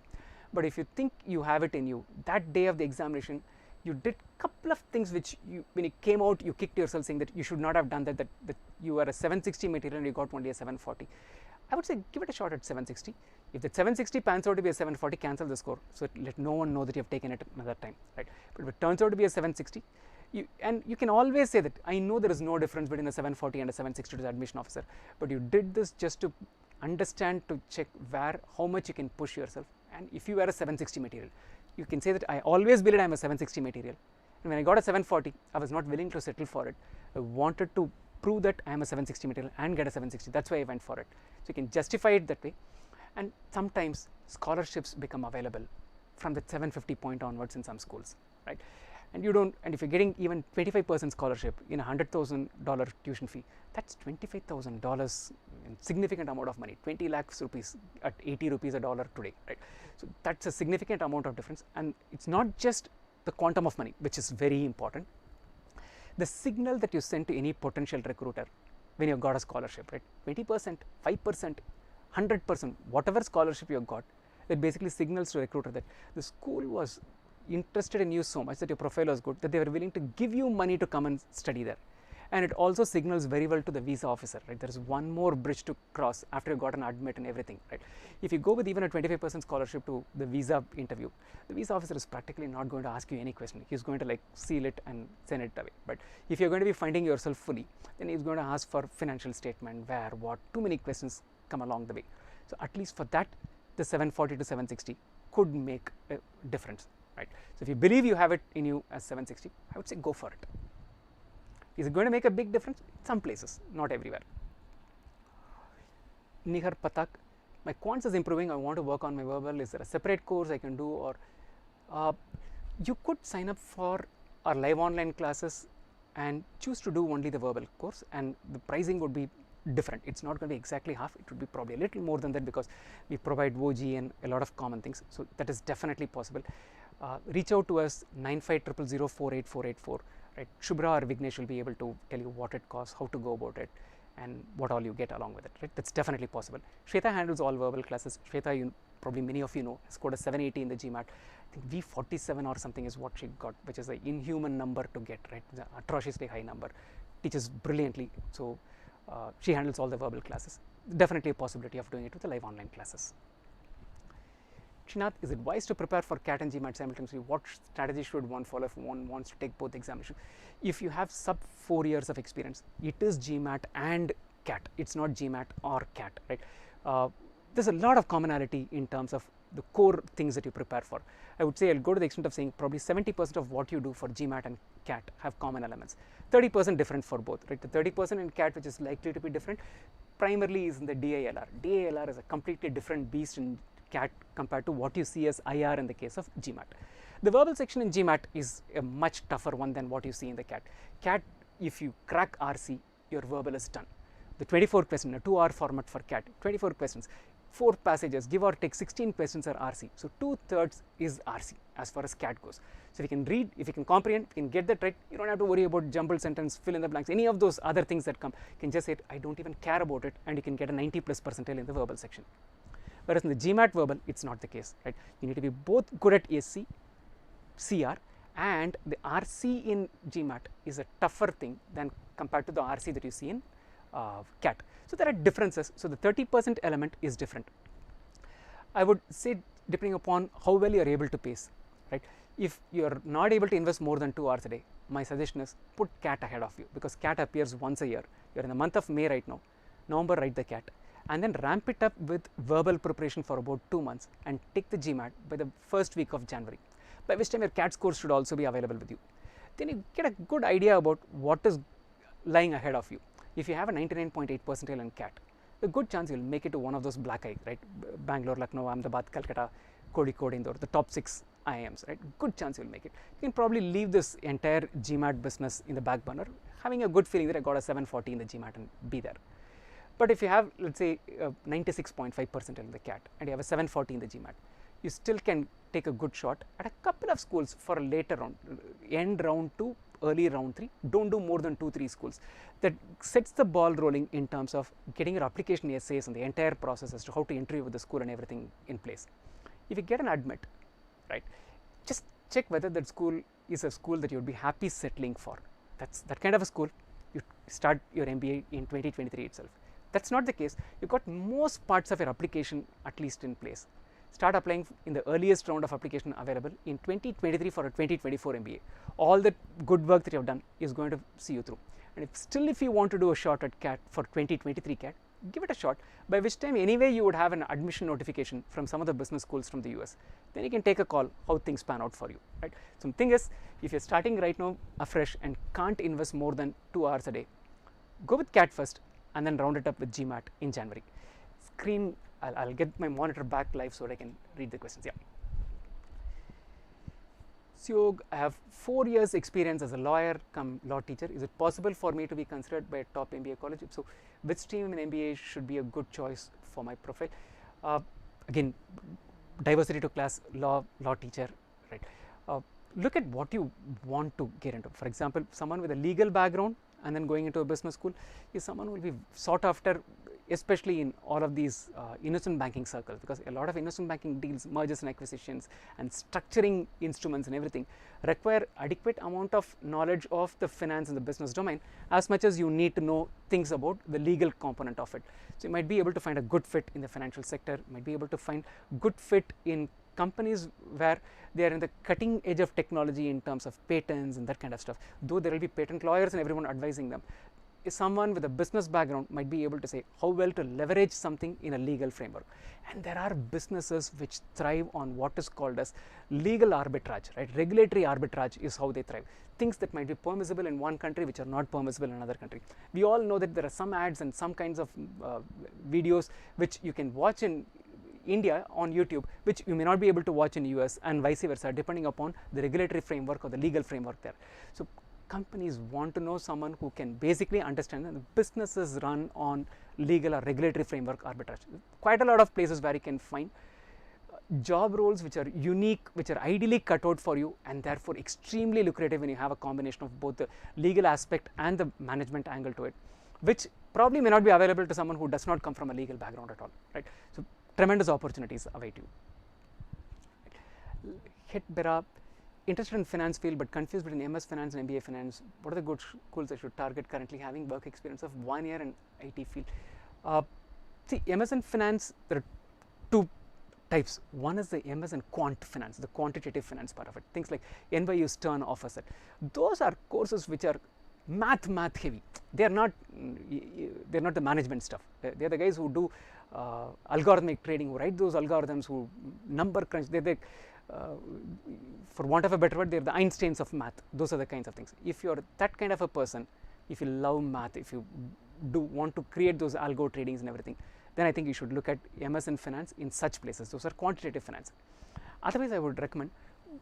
But if you think you have it in you, that day of the examination, you did couple of things which you, when it came out, you kicked yourself saying that you should not have done that, that you are a 760 material and you got only a 740. I would say give it a shot at 760. If the 760 pans out to be a 740, cancel the score. So let no one know that you have taken it another time, right? But if it turns out to be a 760, and you can always say that I know there is no difference between a 740 and a 760 to the admission officer, but you did this just to understand, to check how much you can push yourself. And if you were a 760 material, you can say that I always believed I am a 760 material, and when I got a 740, I was not willing to settle for it. I wanted to prove that I am a 760 material and get a 760. That's why I went for it. So you can justify it that way. And sometimes scholarships become available from the 750 point onwards in some schools, right? And you don't, and if you're getting even 25% scholarship in a $100,000 tuition fee, that's $25,000, significant amount of money, 20 lakhs rupees at 80 rupees a dollar today, right? So that's a significant amount of difference. And it's not just the quantum of money, which is very important. The signal that you send to any potential recruiter when you got a scholarship, right? 20%, 5%, 100%, whatever scholarship you got, it basically signals to a recruiter that the school was interested in you so much, that your profile was good, that they were willing to give you money to come and study there. and it also signals very well to the visa officer, right? There is one more bridge to cross after you got an admit and everything, right? If you go with even a 25% scholarship to the visa interview, the visa officer is practically not going to ask you any question. He's going to like seal it and send it away. But if you're going to be funding yourself fully, then he's going to ask for financial statement, where, what, too many questions come along the way. So at least for that, the 740 to 760 could make a difference, right? So if you believe you have it in you as 760, I would say go for it. Is it going to make a big difference? Some places, not everywhere. Nihar Patak, my quants is improving, I want to work on my verbal. Is there a separate course I can do? Or you could sign up for our live online classes and choose to do only the verbal course, and the pricing would be different. It's not going to be exactly half, it would be probably a little more than that, because we provide OG and a lot of common things. So that is definitely possible. Reach out to us, 9500048484, right? Shubhra or Vignesh will be able to tell you what it costs, how to go about it, and what all you get along with it, right? That's definitely possible. Shweta handles all verbal classes. Shweta, you probably many of you know, scored a 780 in the GMAT. I think V47 or something is what she got, which is an inhuman number to get, right? The atrociously high number. Teaches brilliantly. So she handles all the verbal classes. Definitely a possibility of doing it with the live online classes. Srinath, is it wise to prepare for CAT and GMAT simultaneously? What strategy should one follow if one wants to take both examinations? If you have sub 4 years of experience, it is GMAT and CAT. It's not GMAT or CAT, right? There's a lot of commonality in terms of the core things that you prepare for. I would say I'll go to the extent of saying probably 70% of what you do for GMAT and CAT have common elements. 30% different for both, right? The 30% in CAT which is likely to be different primarily is in the DILR. DILR is a completely different beast in CAT compared to what you see as IR in the case of GMAT. The verbal section in GMAT is a much tougher one than what you see in the CAT. CAT, if you crack RC, your verbal is done. The 24 question, a 2-hour format for CAT, 24 questions, 4 passages, give or take 16 questions are RC. So 2/3 is RC as far as CAT goes. So if you can read, if you can comprehend, if you can get that right, you don't have to worry about jumbled sentence, fill in the blanks, any of those other things that come. You can just say, I don't even care about it, and you can get a 90+ percentile in the verbal section. Whereas in the GMAT verbal, it's not the case, right? You need to be both good at SC, CR, and the RC in GMAT is a tougher thing than compared to the RC that you see in CAT. So there are differences. So the 30% element is different. I would say depending upon how well you are able to pace, right? If you are not able to invest more than 2 hours a day, my suggestion is put CAT ahead of you, because CAT appears once a year. You are in the month of May right now. November, write the CAT, and then ramp it up with verbal preparation for about 2 months and take the GMAT by the first week of January, by which time your CAT scores should also be available with you. Then you get a good idea about what is lying ahead of you. If you have a 99.8 percentile in CAT, a good chance you'll make it to one of those black eye, right? Bangalore, Lucknow, Ahmedabad, Calcutta, Kozhikode, Indore, the top 6 IIMs, right? Good chance you'll make it. You can probably leave this entire GMAT business in the back burner, having a good feeling that I got a 740 in the GMAT and be there. But if you have, let's say, 96.5 percentile in the CAT and you have a 740 in the GMAT, you still can take a good shot at a couple of schools for a later round, end round 2, early round 3. Don't do more than 2-3 schools. That sets the ball rolling in terms of getting your application essays and the entire process as to how to interview with the school and everything in place. If you get an admit, right, just check whether that school is a school that you would be happy settling for. That's that kind of a school. You start your MBA in 2023 itself. That's not the case. You got most parts of your application at least in place. Start applying in the earliest round of application available in 2023 for a 2024 MBA. All the good work that you have done is going to see you through. And if you want to do a shot at CAT for 2023 CAT, give it a shot, by which time anyway you would have an admission notification from some of the business schools from the US. Then you can take a call how things pan out for you, right? So the thing is, if you're starting right now afresh and can't invest more than 2 hours a day, go with CAT first and then round it up with GMAT in January. Screen, I'll get my monitor back live so that I can read the questions. Yeah. Syog, I have 4 years experience as a lawyer come law teacher. Is it possible for me to be considered by a top MBA college? So which stream in MBA should be a good choice for my profile? Again, diversity to class, law teacher, right? Look at what you want to get into. For example, someone with a legal background and then going into a business school is someone who will be sought after especially in all of these investment banking circles, because a lot of investment banking deals, mergers and acquisitions and structuring instruments and everything require adequate amount of knowledge of the finance and the business domain, as much as you need to know things about the legal component of it. So you might be able to find a good fit in the financial sector, might be able to find good fit in companies where they are in the cutting edge of technology in terms of patents and that kind of stuff, though there will be patent lawyers and everyone advising them. Someone with a business background might be able to say how well to leverage something in a legal framework. And there are businesses which thrive on what is called as legal arbitrage, right? Regulatory arbitrage is how they thrive. Things that might be permissible in one country which are not permissible in another country. We all know that there are some ads and some kinds of videos which you can watch in India on YouTube, which you may not be able to watch in US, and vice versa, depending upon the regulatory framework or the legal framework there. So companies want to know someone who can basically understand that the businesses run on legal or regulatory framework arbitrage. Quite a lot of places where you can find job roles which are unique, which are ideally cut out for you, and therefore extremely lucrative when you have a combination of both the legal aspect and the management angle to it, which probably may not be available to someone who does not come from a legal background at all, right? So tremendous opportunities await you. Hit Bera, interested in finance field but confused between MS Finance and MBA Finance. What are the good schools I should target currently having work experience of 1 year in IT field? See, MS and Finance, there are two types. One is the MS and quant finance, the quantitative finance part of it. Things like NYU Stern offers it. Those are courses which are math heavy. They are not the management stuff. They are the guys who do algorithmic trading, who write those algorithms, who number crunch. For want of a better word, they are the Einsteins of math. Those are the kinds of things. If you are that kind of a person, if you love math, if you do want to create those algo tradings and everything, then I think you should look at MS and Finance in such places. Those are quantitative finance. Otherwise, I would recommend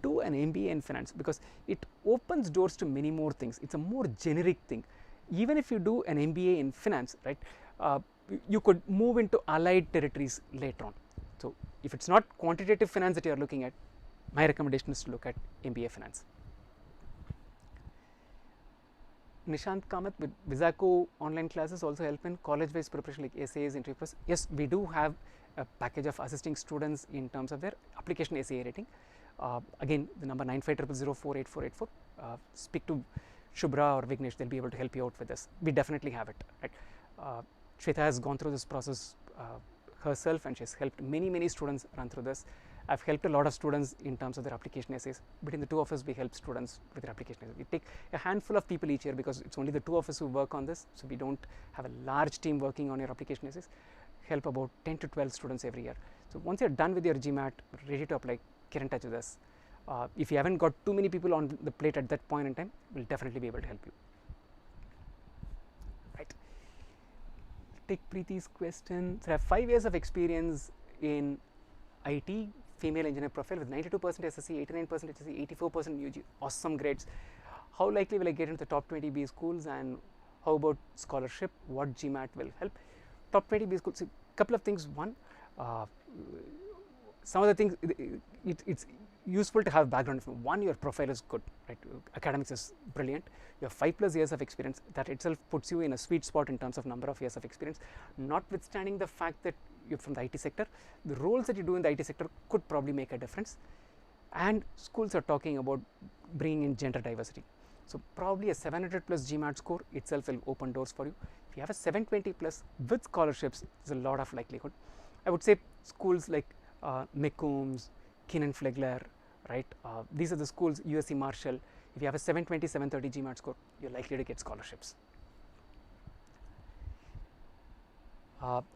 do an MBA in finance, because it opens doors to many more things. It's a more generic thing. Even if you do an MBA in finance, right, you could move into allied territories later on. So if it's not quantitative finance that you are looking at, my recommendation is to look at MBA finance. Nishant Kamath, with Wizako online classes also help in college-based preparation like essays, interview press. Yes, we do have a package of assisting students in terms of their application essay rating. Again, the number 9500048484. Speak to Shubhra or Vignesh, they'll be able to help you out with this. We definitely have it, right? Shweta has gone through this process herself, and she's helped many students run through this. I've helped a lot of students in terms of their application essays. Between the two of us, we help students with their application essays. We take a handful of people each year, because it's only the two of us who work on this, so we don't have a large team working on your application essays. Help about 10 to 12 students every year. So once you're done with your GMAT, ready to apply, get in touch with us. If you haven't got too many people on the plate at that point in time, we'll definitely be able to help you. Right. Take Preeti's question. So I have 5 years of experience in IT, female engineer profile with 92% SSC, 89% HSC, 84% UG, awesome grades. How likely will I get into the top 20 B schools, and how about scholarship? What GMAT will help? Top 20 B schools, a couple of things. One, some of the things, it's useful to have background. One, your profile is good, right? Academics is brilliant. You have 5+ years of experience. That itself puts you in a sweet spot in terms of number of years of experience. Notwithstanding the fact that you're from the IT sector, the roles that you do in the IT sector could probably make a difference. And schools are talking about bringing in gender diversity. So probably a 700+ GMAT score itself will open doors for you. If you have a 720+ with scholarships, there's a lot of likelihood. I would say schools like McCombs, Keenan Flegler, right? These are the schools, USC Marshall. If you have a 720, 730 GMAT score, you're likely to get scholarships.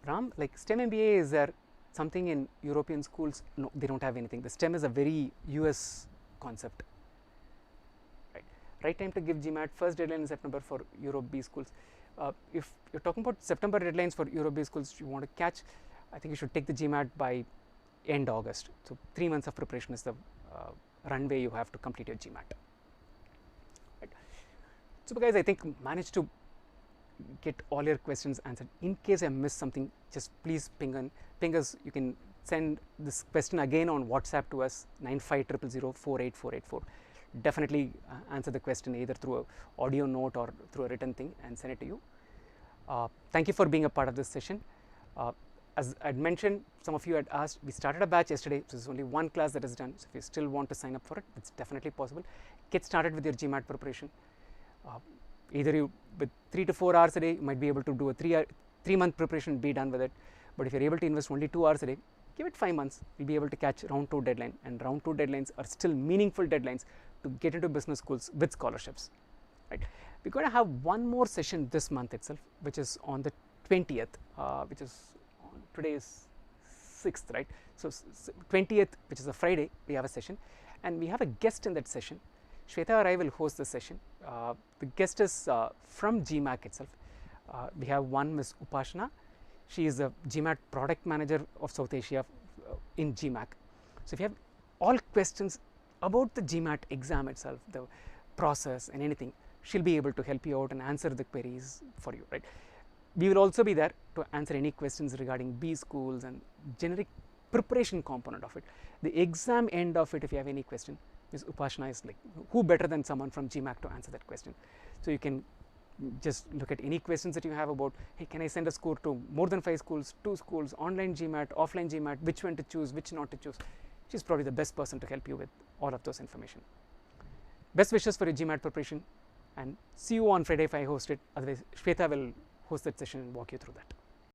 Ram, like STEM MBA, is there something in European schools? No, they don't have anything. The STEM is a very US concept. Right time to give GMAT, first deadline in September for Europe B schools. If you're talking about September deadlines for Europe B schools you want to catch, I think you should take the GMAT by end August. So 3 months of preparation is the runway you have to complete your GMAT. Right. So guys, I think managed to get all your questions answered. In case I missed something, just please ping us. You can send this question again on WhatsApp to us, 9500048484. Definitely answer the question either through an audio note or through a written thing and send it to you. Thank you for being a part of this session. As I had mentioned, some of you had asked, we started a batch yesterday, so there's only one class that is done. So if you still want to sign up for it, it's definitely possible. Get started with your GMAT preparation. Either you, with 3 to 4 hours a day, you might be able to do a 3-month preparation, be done with it. But if you're able to invest only 2 hours a day, give it 5 months, you'll be able to catch round 2 deadline, and round 2 deadlines are still meaningful deadlines to get into business schools with scholarships. Right? We're going to have one more session this month itself, which is on the 20th, which is today is 6th, right? So 20th, which is a Friday, we have a session, and we have a guest in that session. Shweta or I will host the session. The guest is from GMAT itself. We have one Ms. Upashana. She is the GMAT product manager of South Asia in GMAT. So if you have all questions about the GMAT exam itself, the process and anything, she'll be able to help you out and answer the queries for you, right? We will also be there to answer any questions regarding B schools and generic preparation component of it. The exam end of it, if you have any question, Ms. Upashana is like, who better than someone from GMAT to answer that question? So you can just look at any questions that you have about, hey, can I send a score to more than 5 schools, 2 schools, online GMAT, offline GMAT, which one to choose, which not to choose. She's probably the best person to help you with all of those information. Best wishes for your GMAT preparation, and see you on Friday if I host it. Otherwise, Shweta will host that session and walk you through that.